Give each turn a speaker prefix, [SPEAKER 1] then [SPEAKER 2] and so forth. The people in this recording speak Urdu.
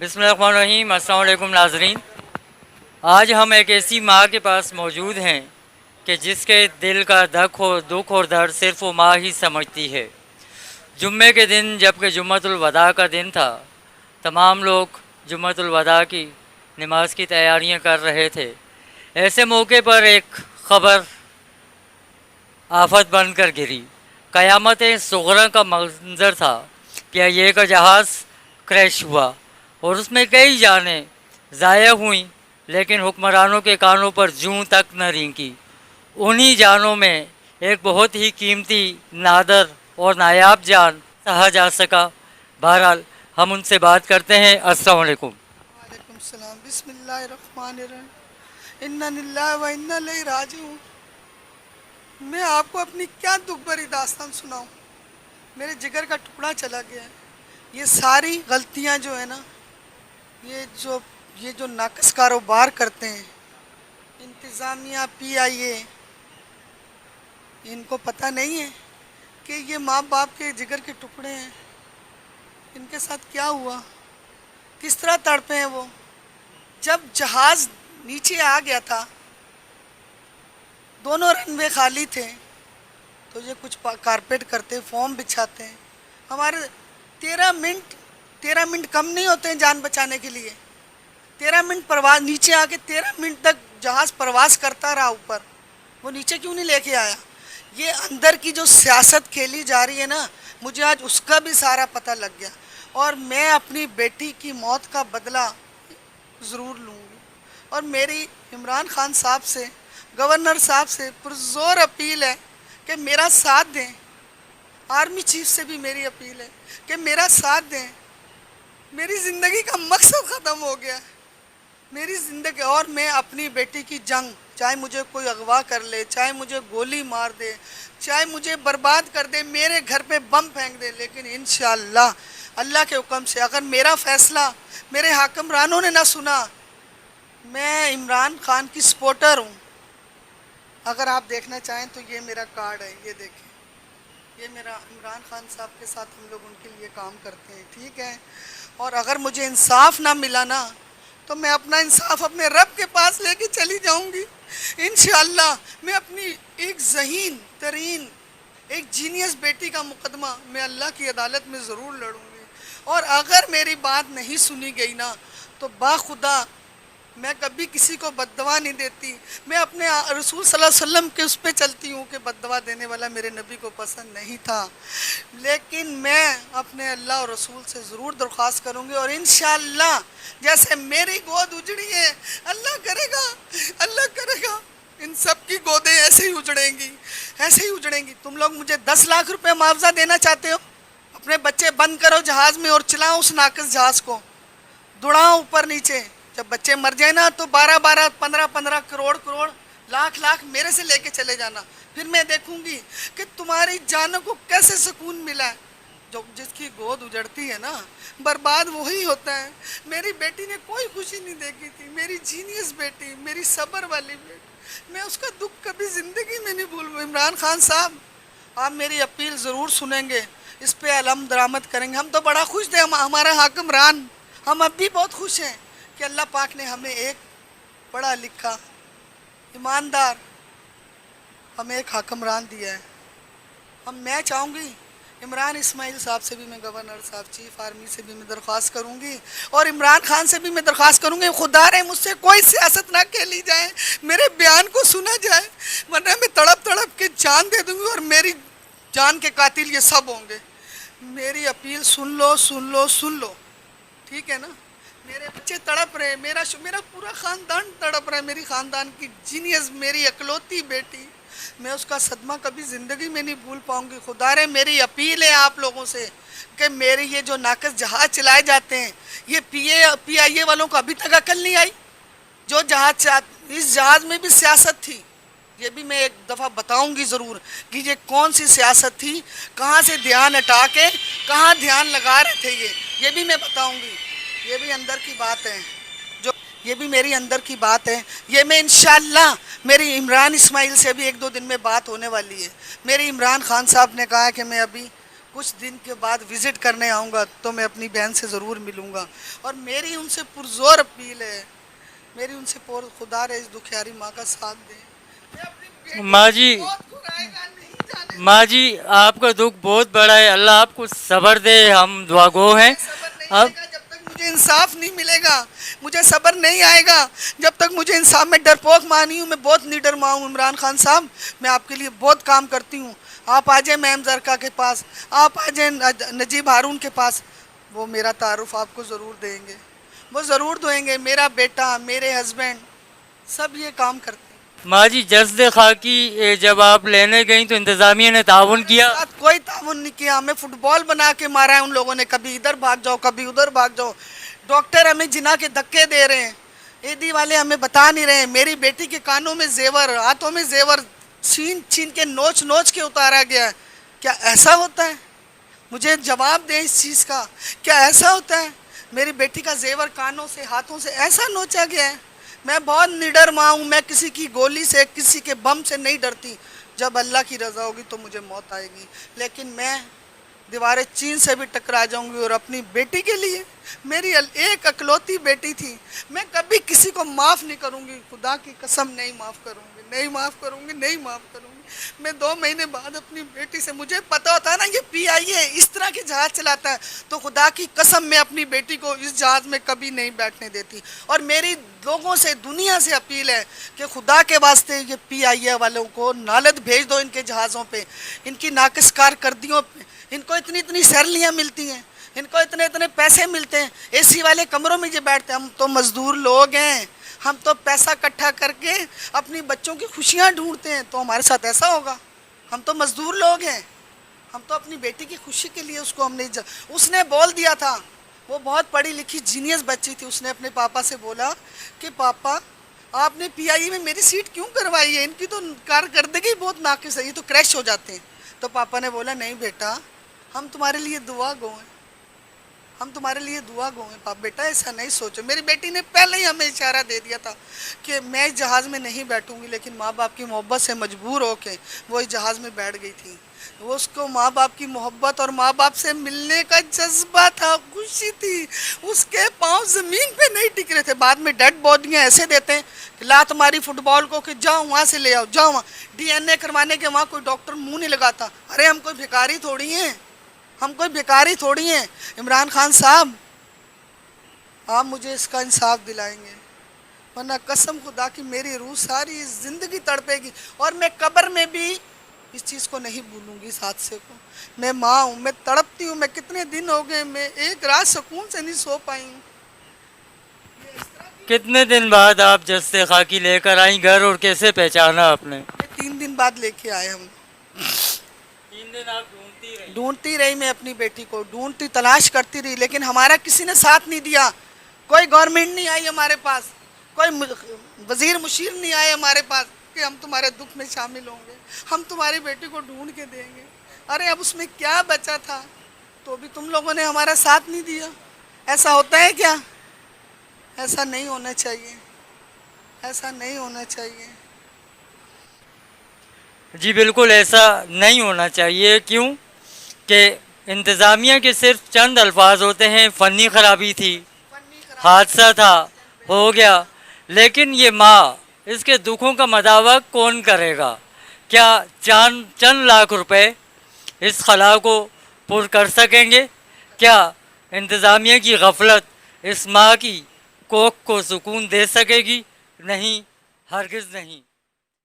[SPEAKER 1] بسم اللہ الرحمن الرحیم۔ السلام علیکم ناظرین، آج ہم ایک ایسی ماں کے پاس موجود ہیں کہ جس کے دل کا دکھ اور درد صرف وہ ماں ہی سمجھتی ہے۔ جمعے کے دن جبکہ جمعۃ الوداع کا دن تھا، تمام لوگ جمعۃ الوداع کی نماز کی تیاریاں کر رہے تھے۔ ایسے موقع پر ایک خبر آفت بن کر گری۔ قیامت صغریٰ کا منظر تھا کہ یہ کا جہاز کریش ہوا اور اس میں کئی جانیں ضائع ہوئیں، لیکن حکمرانوں کے کانوں پر جوں تک نہ رینکی۔ انہی جانوں میں ایک بہت ہی قیمتی، نادر اور نایاب جان سہا جا سکا۔ بہرحال ہم ان سے بات کرتے ہیں۔ السلام علیکم۔
[SPEAKER 2] وعلیکم السلام۔ بسم اللہ الرحمن الرحیم۔ انا للہ و انا الیہ راجعون۔ میں آپ کو اپنی کیا دکھ بھری داستان سناؤں؟ میرے جگر کا ٹکڑا چلا گیا ہے۔ یہ ساری غلطیاں جو ہے نا، یہ جو ناقص کاروبار کرتے ہیں، انتظامیہ، پی آئی اے، ان کو پتہ نہیں ہے کہ یہ ماں باپ کے جگر کے ٹکڑے ہیں۔ ان کے ساتھ کیا ہوا، کس طرح تڑپے ہیں وہ۔ جب جہاز نیچے آ گیا تھا، دونوں رن وے خالی تھے، تو یہ کچھ کارپیٹ کرتے، فوم بچھاتے ہیں۔ ہمارے 13 منٹ کم نہیں ہوتے ہیں جان بچانے کے لیے۔ 13 منٹ پرواز، نیچے آ کے 13 منٹ تک جہاز پرواز کرتا رہا اوپر۔ وہ نیچے کیوں نہیں لے کے آیا؟ یہ اندر کی جو سیاست کھیلی جا رہی ہے نا، مجھے آج اس کا بھی سارا پتہ لگ گیا، اور میں اپنی بیٹی کی موت کا بدلہ ضرور لوں گی۔ اور میری عمران خان صاحب سے، گورنر صاحب سے پرزور اپیل ہے کہ میرا ساتھ دیں۔ آرمی چیف سے بھی میری اپیل ہے کہ میرا ساتھ دیں۔ میری زندگی کا مقصد ختم ہو گیا ہے، میری زندگی، اور میں اپنی بیٹی کی جنگ، چاہے مجھے کوئی اغوا کر لے، چاہے مجھے گولی مار دے، چاہے مجھے برباد کر دے، میرے گھر پہ بم پھینک دے، لیکن انشاءاللہ اللہ کے حکم سے اگر میرا فیصلہ میرے حکمرانوں نے نہ سنا، میں عمران خان کی سپورٹر ہوں۔ اگر آپ دیکھنا چاہیں تو یہ میرا کارڈ ہے، یہ دیکھیں، یہ میرا عمران خان صاحب کے ساتھ ہم لوگ ان کے لیے کام کرتے ہیں، ٹھیک ہے۔ اور اگر مجھے انصاف نہ ملا نا، تو میں اپنا انصاف اپنے رب کے پاس لے کے چلی جاؤں گی۔ انشاءاللہ میں اپنی ایک ذہین ترین، ایک جینیس بیٹی کا مقدمہ میں اللہ کی عدالت میں ضرور لڑوں گی۔ اور اگر میری بات نہیں سنی گئی نا، تو باخدا میں کبھی کسی کو بد دعا نہیں دیتی۔ میں اپنے رسول صلی اللہ علیہ وسلم کے اس پہ چلتی ہوں کہ بد دعا دینے والا میرے نبی کو پسند نہیں تھا، لیکن میں اپنے اللہ اور رسول سے ضرور درخواست کروں گی، اور انشاءاللہ جیسے میری گود اجڑی ہے، اللہ کرے گا، اللہ کرے گا ان سب کی گودیں ایسے ہی اجڑیں گی، ایسے ہی اجڑیں گی۔ تم لوگ مجھے 10 لاکھ روپے معاوضہ دینا چاہتے ہو؟ اپنے بچے بند کرو جہاز میں اور چلاؤ اس ناقص جہاز کو، دوڑاؤ اوپر نیچے۔ جب بچے مر جائیں نا، تو 12 15 کروڑ لاکھ میرے سے لے کے چلے جانا، پھر میں دیکھوں گی کہ تمہاری جانوں کو کیسے سکون ملا ہے۔ جس کی گود اجڑتی ہے نا، برباد وہی ہوتا ہے۔ میری بیٹی نے کوئی خوشی نہیں دیکھی تھی، میری جینیس بیٹی، میری صبر والی بیٹی، میں اس کا دکھ کبھی زندگی میں نہیں بھولوں۔ عمران خان صاحب، آپ میری اپیل ضرور سنیں گے، اس پہ علم درآمد کریں گے۔ ہم تو بڑا خوش تھے، ہمارا حاکمران، ہم اب بھی بہت خوش ہیں کہ اللہ پاک نے ہمیں ایک پڑھا لکھا، ایماندار، ہمیں ایک حاکمران دیا ہے۔ میں چاہوں گی عمران اسماعیل صاحب سے بھی، میں گورنر صاحب، چیف آرمی سے بھی میں درخواست کروں گی، اور عمران خان سے بھی میں درخواست کروں گی، خدا رہے مجھ سے کوئی سیاست نہ کھیلی جائے، میرے بیان کو سنا جائے، ورنہ میں تڑپ تڑپ کے جان دے دوں گی، اور میری جان کے قاتل یہ سب ہوں گے۔ میری اپیل سن لو، سن لو، سن لو، ٹھیک ہے نا؟ میرے بچے تڑپ رہے، میرا پورا خاندان تڑپ رہا ہے، میری خاندان کی جینیس، میری اکلوتی بیٹی، میں اس کا صدمہ کبھی زندگی میں نہیں بھول پاؤں گی۔ خدا رے میری اپیل ہے آپ لوگوں سے کہ میری یہ جو ناقص جہاز چلائے جاتے ہیں، یہ پی آئی اے والوں کو ابھی تک عقل نہیں آئی۔ جو جہاز، اس جہاز میں بھی سیاست تھی، یہ بھی میں ایک دفعہ بتاؤں گی ضرور کہ یہ کون سی سیاست تھی، کہاں سے دھیان ہٹا کے کہاں دھیان لگا رہے تھے، یہ بھی میں بتاؤں گی۔ یہ بھی اندر کی بات ہے، یہ بھی میری اندر کی بات ہے، یہ میں انشاءاللہ میری عمران اسماعیل سے بھی 1-2 دن میں بات ہونے والی ہے۔ میری عمران خان صاحب نے کہا ہے کہ میں ابھی کچھ دن کے بعد وزٹ کرنے آؤں گا تو میں اپنی بہن سے ضرور ملوں گا. اور میری ان سے پرزور اپیل ہے, میری ان سے خدا رے اس دکھیاری ماں کا ساتھ دیں. میں اپنی بیٹی
[SPEAKER 1] ماں جی,
[SPEAKER 2] کو موت کھلائے گا نہیں جانے دوں.
[SPEAKER 1] ماں جی آپ کا دکھ بہت بڑا ہے, اللہ آپ کو صبر دے, ہم دعا گو ہیں.
[SPEAKER 2] مجھے صبر نہیں
[SPEAKER 1] اب
[SPEAKER 2] آئے گا جب تک مجھے انصاف نہیں ملے گا. مجھے صبر نہیں آئے گا جب تک مجھے انصاف. میں ڈرپوک ماں نہیں ہوں, میں بہت نیڈر ماں ہوں. عمران خان صاحب, میں آپ کے لیے بہت کام کرتی ہوں. آپ آ جائیں میم زرکا کے پاس, آپ آ جائیں نجیب ہارون کے پاس, وہ میرا تعارف آپ کو ضرور دیں گے, وہ ضرور دیں گے. میرا بیٹا, میرے ہسبینڈ سب یہ کام کرتے ہیں.
[SPEAKER 1] ماں جی جسد خاکی جب آپ لینے گئیں تو انتظامیہ نے تعاون
[SPEAKER 2] ہمارے
[SPEAKER 1] کیا؟
[SPEAKER 2] ساتھ کوئی تعاون نہیں کیا. ہمیں فٹ بال بنا کے مارا ہے ان لوگوں نے, کبھی ادھر بھاگ جاؤ کبھی ادھر بھاگ جاؤ. ڈاکٹر ہمیں جنا کے دھکے دے رہے ہیں, عیدی والے ہمیں بتا نہیں رہے ہیں. میری بیٹی کے کانوں میں زیور, ہاتھوں میں زیور چھین چھین کے نوچ نوچ کے اتارا گیا ہے. کیا ایسا ہوتا ہے؟ مجھے جواب دیں اس چیز کا, کیا ایسا ہوتا ہے؟ میری بیٹی کا زیور کانوں سے ہاتھوں سے ایسا نوچا گیا ہے. میں بہت نڈر ماں ہوں, میں کسی کی گولی سے کسی کے بم سے نہیں ڈرتی. جب اللہ کی رضا ہوگی تو مجھے موت آئے گی, لیکن میں دیواریں چین سے بھی ٹکرا جاؤں گی. اور اپنی بیٹی کے لیے, میری ایک اکلوتی بیٹی تھی, میں کبھی کسی کو معاف نہیں کروں گی. خدا کی قسم نہیں معاف کروں گی, نہیں معاف کروں گی, نہیں معاف کروں گی. میں 2 مہینے بعد اپنی بیٹی سے, مجھے پتا ہوتا ہے نا یہ پی آئی ہے اس طرح کے جہاز چلاتا ہے, تو خدا کی قسم میں اپنی بیٹی کو اس جہاز میں کبھی نہیں بیٹھنے دیتی. اور میری لوگوں سے, دنیا سے اپیل ہے کہ خدا کے واسطے یہ پی آئی اے والوں کو نالد بھیج دو ان کے جہازوں پہ, ان کی ناقص کارکردگیوں پہ. ان کو اتنی اتنی سیلریاں ملتی ہیں, ان کو اتنے اتنے پیسے ملتے ہیں, اے سی والے کمروں میں یہ بیٹھتے ہیں. ہم تو مزدور لوگ ہیں, ہم تو پیسہ اکٹھا کر کے اپنی بچوں کی خوشیاں ڈھونڈتے ہیں, تو ہمارے ساتھ ایسا ہوگا؟ ہم تو مزدور لوگ ہیں, ہم تو اپنی بیٹی کی خوشی کے لیے اس کو ہم نے اس نے بول دیا تھا, وہ بہت پڑھی لکھی جینیس بچی تھی, اس نے اپنے پاپا سے بولا کہ پاپا آپ نے پی آئی میں میری سیٹ کیوں کروائی ہے, ان کی تو کارکردگی بہت ناقص ہے, یہ تو کریش ہو جاتے ہیں. تو پاپا نے بولا نہیں بیٹا, ہم تمہارے لیے دعا گو ہیں, ہم تمہارے لیے دعا گو ہیں. پاپا بیٹا ایسا نہیں سوچو. میری بیٹی نے پہلے ہی ہمیں اشارہ دے دیا تھا کہ میں اس جہاز میں نہیں بیٹھوں گی, لیکن ماں باپ کی محبت سے مجبور ہو کے وہ اس جہاز میں بیٹھ گئی تھی. وہ اس کو ماں باپ کی محبت اور ماں باپ سے ملنے کا جذبہ تھا, خوشی تھی. اس کے پاؤں زمین پہ نہیں ٹک رہے تھے. بعد میں ڈیڈ باڈیاں ایسے دیتے ہیں کہ لا تمہاری فٹ بال کو کہ جاؤ وہاں سے لے آؤ, جاؤ وہاں ڈی این اے کروانے کے, وہاں کوئی ڈاکٹر منہ نہیں لگاتا. ارے ہم کوئی بھکاری تھوڑی ہیں, ہم کوئی بیکاری تھوڑی ہیں. عمران خان صاحب, آپ مجھے اس کا انصاف دلائیں گے, ورنہ قسم خدا کی میری روح ساری زندگی تڑپے گی. اور میں قبر میں بھی اس چیز کو نہیں بھولوں گی, اس حادثے کو. میں ماں ہوں, میں تڑپتی ہوں. میں کتنے دن ہو گئے, میں ایک رات سکون سے نہیں سو پائی ہوں.
[SPEAKER 1] کتنے دن بعد آپ جسد خاکی لے کر آئیں گھر, اور کیسے پہچانا آپ نے؟
[SPEAKER 2] 3 دن بعد لے کے آئے ہم.
[SPEAKER 1] 3 دن آپ ڈھونڈتی رہی؟
[SPEAKER 2] ڈھونڈتی رہی میں اپنی بیٹی کو, ڈھونڈتی تلاش کرتی رہی, لیکن ہمارا کسی نے ساتھ نہیں دیا. کوئی گورنمنٹ نہیں آئی ہمارے پاس, کوئی وزیر مشیر نہیں آئے ہمارے پاس کہ ہم تمہارے دکھ میں شامل ہوں گے, ہم تمہاری بیٹی کو ڈھونڈ کے دیں گے. ارے اب اس میں کیا بچا تھا, تو بھی تم لوگوں نے ہمارا ساتھ نہیں دیا. ایسا ہوتا ہے کیا؟ ایسا نہیں ہونا چاہیے, ایسا نہیں ہونا چاہیے.
[SPEAKER 1] جی بالکل ایسا نہیں ہونا چاہیے. کیوں کہ انتظامیہ کے صرف چند الفاظ ہوتے ہیں, فنی خرابی تھی, حادثہ تھا, ہو گیا. لیکن یہ ماں, اس کے دکھوں کا مداوع کون کرے گا؟ کیا چند لاکھ روپے اس خلا کو پر کر سکیں گے؟ کیا انتظامیہ کی غفلت اس ماں کی کوکھ کو سکون دے سکے گی؟ نہیں, ہرگز نہیں.